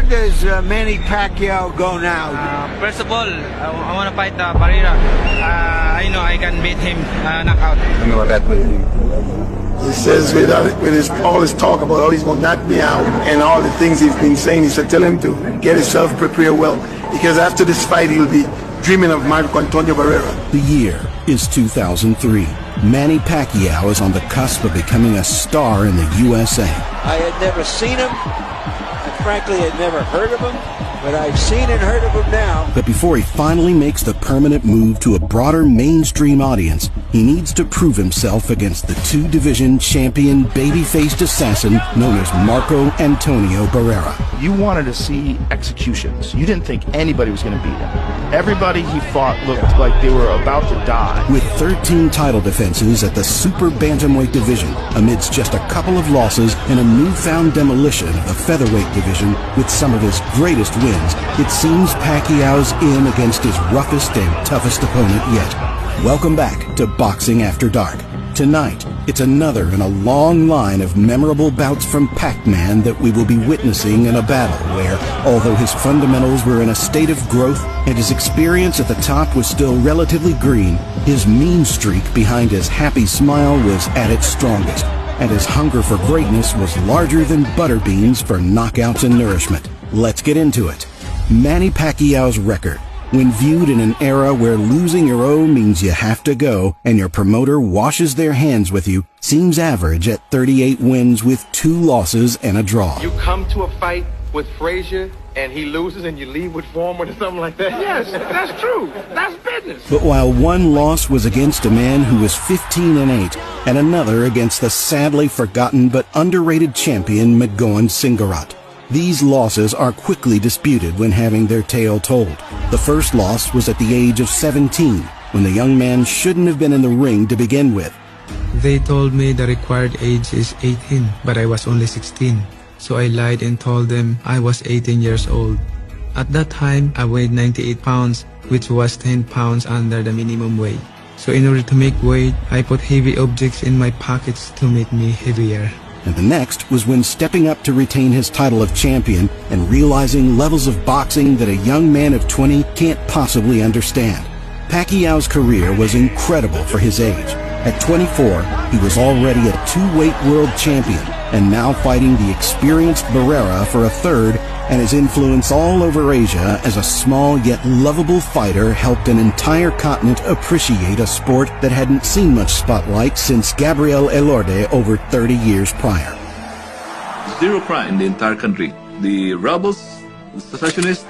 does Manny Pacquiao go now? First of all, I want to fight Barrera. I know I can beat him knockout. I know that will do. He says with all his talk about how he's going to knock me out and all the things he's been saying, he said tell him to get himself prepared well, because after this fight he'll be dreaming of Marco Antonio Barrera. The year is 2003. Manny Pacquiao is on the cusp of becoming a star in the USA. I had never seen him, and frankly had never heard of him, but I've seen and heard of him now. But before he finally makes the permanent move to a broader mainstream audience, he needs to prove himself against the two-division champion baby-faced assassin known as Marco Antonio Barrera. You wanted to see executions. You didn't think anybody was going to beat him. Everybody he fought looked like they were about to die. With 13 title defenses at the super bantamweight division, amidst just a couple of losses and a newfound demolition of the featherweight division with some of his greatest wins, it seems Pacquiao's in against his roughest and toughest opponent yet. Welcome back to Boxing After Dark. Tonight, it's another in a long line of memorable bouts from Pac-Man that we will be witnessing in a battle where, although his fundamentals were in a state of growth and his experience at the top was still relatively green, his mean streak behind his happy smile was at its strongest, and his hunger for greatness was larger than butterbeans for knockouts and nourishment. Let's get into it. Manny Pacquiao's record, when viewed in an era where losing your own means you have to go and your promoter washes their hands with you, seems average at 38 wins with 2 losses and a draw. You come to a fight with Frazier and he loses and you leave with Foreman or something like that? Yes, that's true. That's business. But while one loss was against a man who was 15-8 and another against the sadly forgotten but underrated champion Mgoan Singarat, these losses are quickly disputed when having their tale told. The first loss was at the age of 17, when the young man shouldn't have been in the ring to begin with. They told me the required age is 18, but I was only 16. So I lied and told them I was 18 years old. At that time, I weighed 98 pounds, which was 10 pounds under the minimum weight. So in order to make weight, I put heavy objects in my pockets to make me heavier. And the next was when stepping up to retain his title of champion and realizing levels of boxing that a young man of 20 can't possibly understand. Pacquiao's career was incredible for his age. At 24, he was already a two-weight world champion and now fighting the experienced Barrera for a third, and his influence all over Asia as a small yet lovable fighter helped an entire continent appreciate a sport that hadn't seen much spotlight since Gabriel Elorde over 30 years prior. Zero crime in the entire country. The rebels, the secessionists,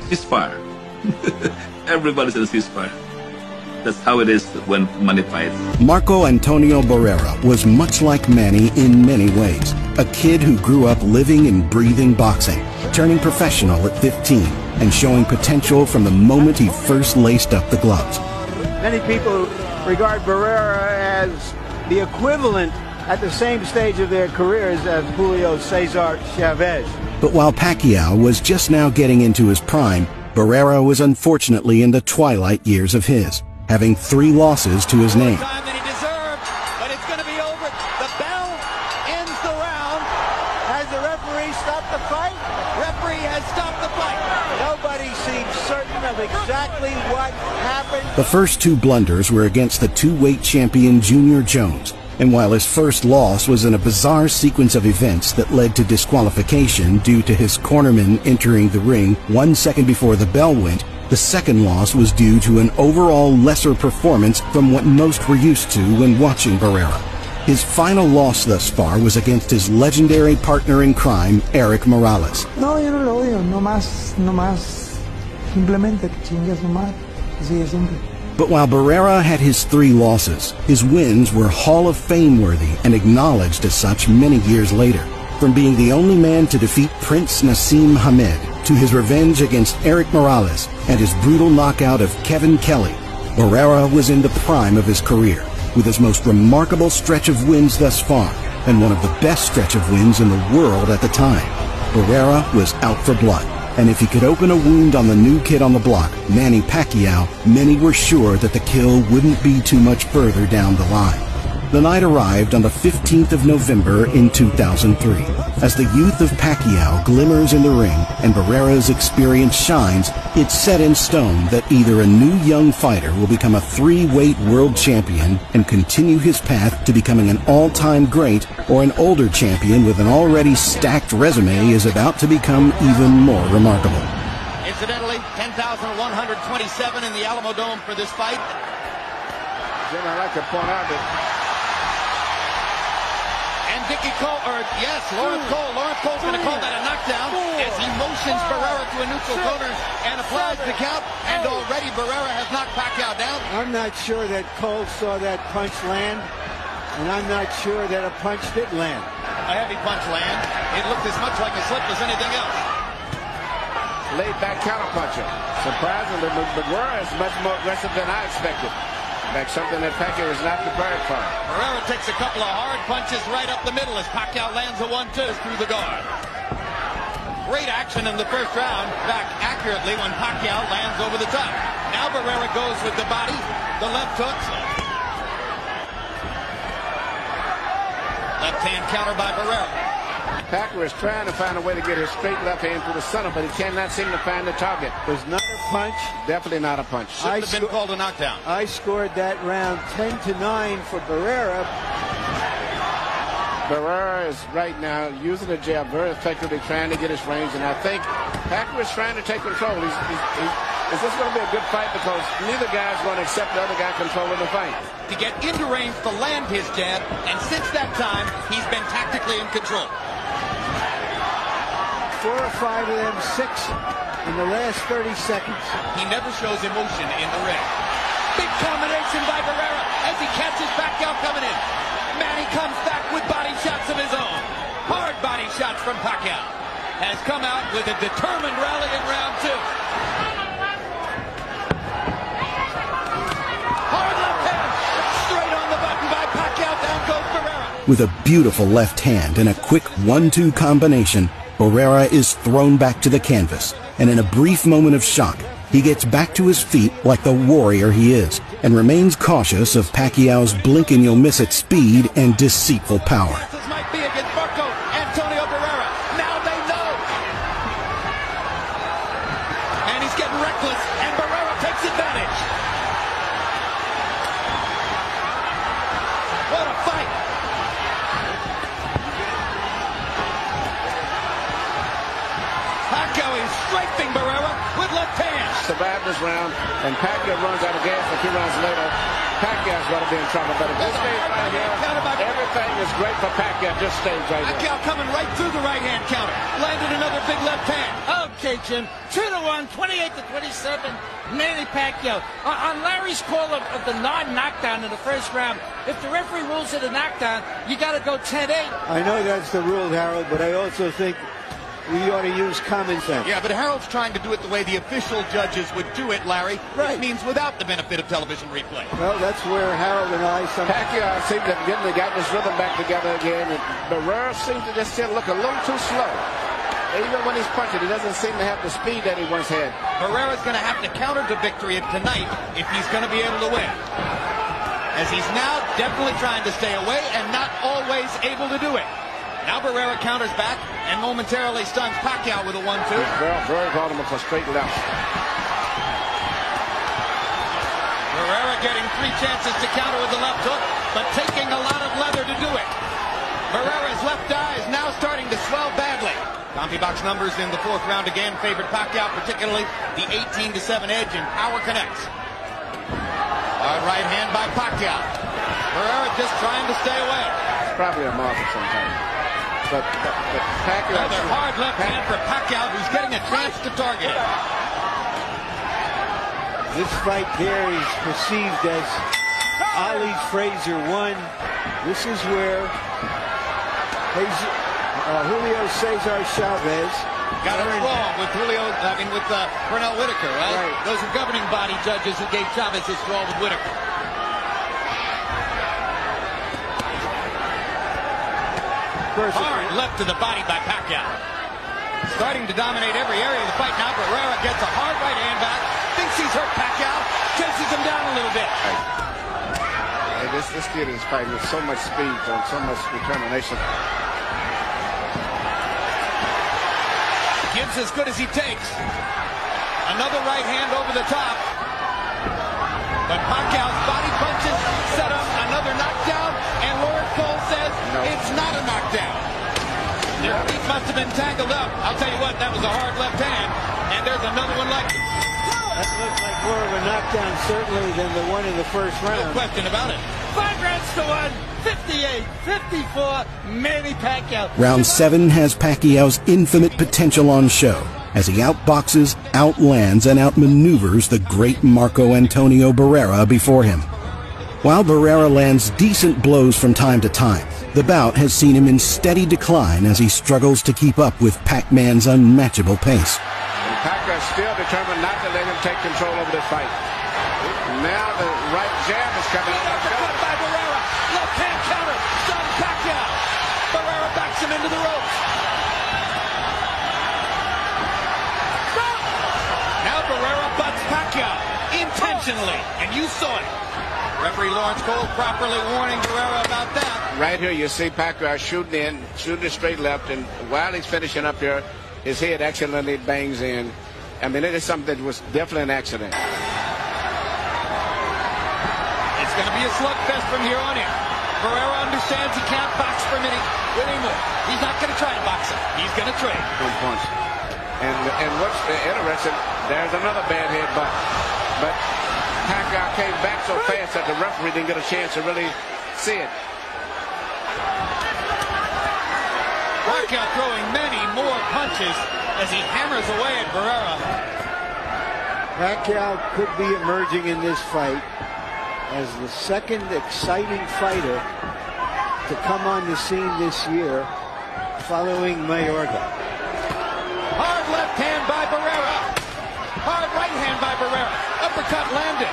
ceasefire. Everybody's in a ceasefire. That's how it is when money fights. Marco Antonio Barrera was much like Manny in many ways. A kid who grew up living and breathing boxing, turning professional at 15, and showing potential from the moment he first laced up the gloves. Many people regard Barrera as the equivalent at the same stage of their careers as Julio Cesar Chavez. But while Pacquiao was just now getting into his prime, Barrera was unfortunately in the twilight years of his, having 3 losses to his name. Time that he deserved, but it's going to be over. The bell ends the round. Has the referee stopped the fight? Referee has stopped the fight. Nobody seems certain of exactly what happened. The first 2 blunders were against the two-weight champion Junior Jones, and while his first loss was in a bizarre sequence of events that led to disqualification due to his cornerman entering the ring 1 second before the bell went, the second loss was due to an overall lesser performance from what most were used to when watching Barrera. His final loss thus far was against his legendary partner in crime, Eric Morales. No, yo no lo odio, no más, simplemente chingue su madre, así de simple. But while Barrera had his 3 losses, his wins were Hall of Fame worthy and acknowledged as such many years later. From being the only man to defeat Prince Nassim Hamed, to his revenge against Eric Morales and his brutal knockout of Kevin Kelly, Barrera was in the prime of his career, with his most remarkable stretch of wins thus far, and one of the best stretch of wins in the world at the time. Barrera was out for blood, and if he could open a wound on the new kid on the block, Manny Pacquiao, many were sure that the kill wouldn't be too much further down the line. The night arrived on the 15th of November in 2003. As the youth of Pacquiao glimmers in the ring and Barrera's experience shines, it's set in stone that either a new young fighter will become a three-weight world champion and continue his path to becoming an all-time great, or an older champion with an already stacked resume is about to become even more remarkable. Incidentally, 10,127 in the Alamo Dome for this fight. Jim, I'd like to point out that Dickie Cole, Lawrence Cole's going to call that a knockdown as he motions Barrera to a neutral corner and applies the count, and already Barrera has knocked Pacquiao down. I'm not sure that Cole saw that punch land, and I'm not sure that a punch did land. A heavy punch land. It looked as much like a slip as anything else. laid back counter puncher. Surprisingly, Barrera is much more aggressive than I expected. That's something that Pacquiao is not prepared for. Barrera takes a couple of hard punches right up the middle as Pacquiao lands a 1-2 through the guard. Great action in the first round, back accurately when Pacquiao lands over the top. Now Barrera goes with the body, the left hook. Left hand counter by Barrera. Pacquiao is trying to find a way to get his straight left hand through the center, but he cannot seem to find the target. Was not a punch. Definitely not a punch. Shouldn't have been called a knockdown. I scored that round 10-9 for Barrera. Barrera is right now using the jab very effectively, trying to get his range, and I think Pacquiao is trying to take control. Is this going to be a good fight? Because neither guy is going to accept the other guy controlling the fight. To get into range to land his jab, and since that time, he's been tactically in control. 4 or 5 of them, 6 in the last 30 seconds. He never shows emotion in the ring. Big combination by Barrera as he catches Pacquiao coming in. Manny comes back with body shots of his own. Hard body shots from Pacquiao. Has come out with a determined rally in round 2. Hard left hand. Straight on the button by Pacquiao. Down goes Barrera. With a beautiful left hand and a quick 1-2 combination, Barrera is thrown back to the canvas, and in a brief moment of shock, he gets back to his feet like the warrior he is, and remains cautious of Pacquiao's blink-and-you'll-miss-it speed and deceitful power. This might be against Marco Antonio Barrera. Now they know. And he's getting reckless, and Barrera takes advantage. What a fight. Pacquiao is strafing Barrera with left hand. Survived this round, and Pacquiao runs out of gas a few rounds later. Pacquiao's going to be in trouble, but if this stays right here, everything is great for Pacquiao. Just stays right here. Pacquiao coming right through the right hand counter. Landed another big left hand. Okay, Jim. 2-1, 28-27. Manny Pacquiao. On Larry's call of the non-knockdown in the first round, if the referee rules it a knockdown, you got to go 10-8. I know that's the rule, Harold, but I also think we ought to use common sense. Yeah, but Harold's trying to do it the way the official judges would do it, Larry. Right. It means without the benefit of television replay. Well, that's where Harold and I... Pacquiao seems to have gotten his rhythm back together again, and Barrera seems to just still look a little too slow. Even when he's punching, he doesn't seem to have the speed that he once had. Barrera's going to have to counter to victory tonight if he's going to be able to win. As he's now definitely trying to stay away and not always able to do it. Now Barrera counters back and momentarily stuns Pacquiao with a 1-2. Very vulnerable for straight left. Barrera getting 3 chances to counter with the left hook, but taking a lot of leather to do it. Barrera's left eye is now starting to swell badly. CompuBox numbers in the 4th round again favored Pacquiao, particularly the 18-7 edge in power connects. Hard right hand by Pacquiao. Barrera just trying to stay away. It's probably a mark of some kind. But Pacquiao... Another hard left hand for Pacquiao, who's getting a chance to target it. This fight there is perceived as Ali Frazier won. This is where Julio Cesar Chavez got it wrong with Pernell Whitaker, right? Those are governing body judges who gave Chavez his draw with Whitaker. Hard left to the body by Pacquiao. Starting to dominate every area of the fight now. Barrera gets a hard right hand back. Thinks he's hurt Pacquiao. Chases him down a little bit. this kid is fighting with so much speed and so much determination. Gives as good as he takes. Another right hand over the top. But Pacquiao's body punches set up another knockdown, and Lawrence Cole says it's not a knockdown. Their feet must have been tangled up. I'll tell you what, that was a hard left hand, and there's another one like it. That looks like more of a knockdown, certainly, than the one in the first round. No question about it. 5 rounds to 1, 58-54, Manny Pacquiao. Round 7 has Pacquiao's infinite potential on show as he outboxes, outlands, and outmaneuvers the great Marco Antonio Barrera before him. While Barrera lands decent blows from time to time, the bout has seen him in steady decline as he struggles to keep up with Pac-Man's unmatchable pace. And Pacquiao still determined not to let him take control over this fight. Now the right jab is coming. Uppercut by Barrera. Left hand counter. Stunned Pacquiao. Barrera backs him into the ropes. Stop! Now Barrera butts Pacquiao intentionally, and you saw it. Referee Lawrence Cole properly warning Barrera about that. Right here you see Pacquiao shooting a straight left, and while he's finishing up here, his head accidentally bangs in. I mean, it is something that was definitely an accident. It's going to be a slugfest from here on in. Barrera understands he can't box for a minute anymore. He's not going to try and box him. He's going to trade. Good punch. And what's interesting, there's another bad head, but Pacquiao came back so fast that the referee didn't get a chance to really see it. Pacquiao throwing many more punches as he hammers away at Barrera. Pacquiao could be emerging in this fight as the second exciting fighter to come on the scene this year following Mayorga. Hard left hand by Barrera. Hard right hand by Barrera. Uppercut landed.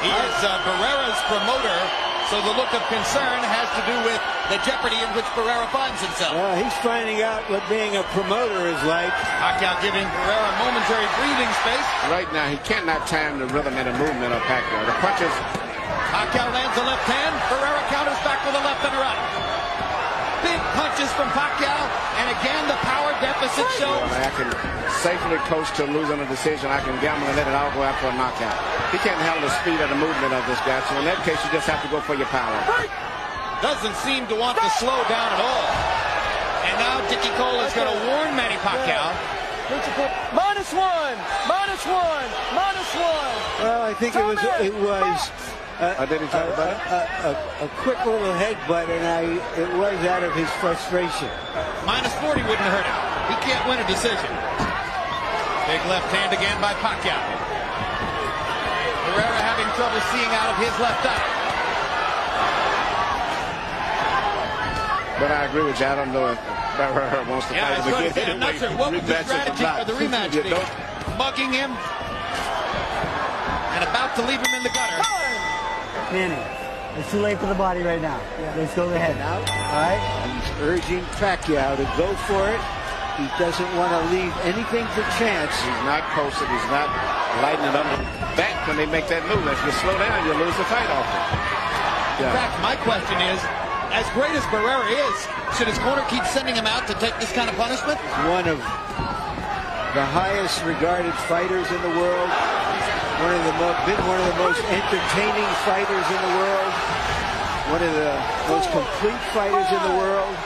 He is Barrera's promoter, so the look of concern has to do with the jeopardy in which Barrera finds himself. He's finding out what being a promoter is like. Pacquiao giving Barrera momentary breathing space. Right now, he cannot time the rhythm and the movement of Pacquiao. The punches. Pacquiao lands a left hand. Barrera counters back with a left and a right. Big punches from Pacquiao, and again the power deficit shows. I can safely coach to losing a decision. I can gamble and let it all go out for a knockout. He can't handle the speed of the movement of this guy, so in that case you just have to go for your power. Doesn't seem to want to slow down at all. And now Dickie Cole is going to warn Manny Pacquiao. -1, -1. Well, I think it was a quick little headbutt, and it was out of his frustration. -40 wouldn't hurt him. He can't win a decision. Big left hand again by Pacquiao. Barrera having trouble seeing out of his left eye. But I agree with you. I don't know if Barrera wants to fight him again. I'm not sure what would the strategy for the rematch be. Mugging him and about to leave him in the gutter. Manny, it's too late for the body right now. Let's go ahead. All right. He's urging Pacquiao to go for it. He doesn't want to leave anything to chance. He's not posted. He's not lighting it up back when they make that move. If you slow down, you lose the fight off it. In fact, my question is, as great as Barrera is, should his corner keep sending him out to take this kind of punishment? He's one of the highest regarded fighters in the world. Been one of the most entertaining fighters in the world. One of the most complete fighters in the world.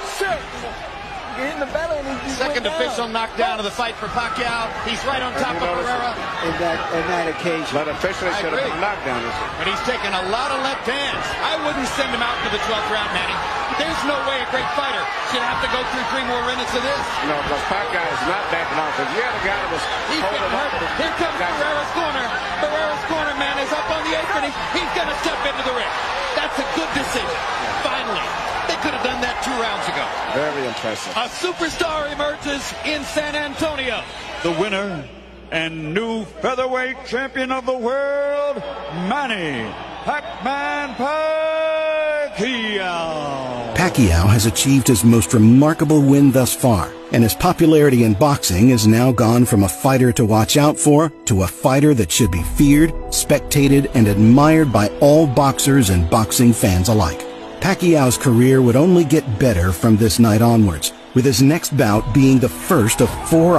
In the belly, and second official knockdown of the fight for Pacquiao. He's right on top of Barrera. In that occasion. But officially should have been a knockdown. But he's taken a lot of left hands. I wouldn't send him out to the 12th round, Manny. There's no way a great fighter should have to go through 3 more minutes of this. No, because Pacquiao is not backing off. If you had a guy that was he's getting hurt. Here comes Barrera's corner. Barrera's corner man is up on the apron. He's going to step into the ring. That's a good decision. Finally. They could have done that 2 rounds ago. Very impressive. A superstar emerges in San Antonio. The winner and new featherweight champion of the world, Manny Pac-Man Pacquiao. Pacquiao. Pacquiao has achieved his most remarkable win thus far, and his popularity in boxing has now gone from a fighter to watch out for to a fighter that should be feared, spectated, and admired by all boxers and boxing fans alike. Pacquiao's career would only get better from this night onwards, with his next bout being the first of 4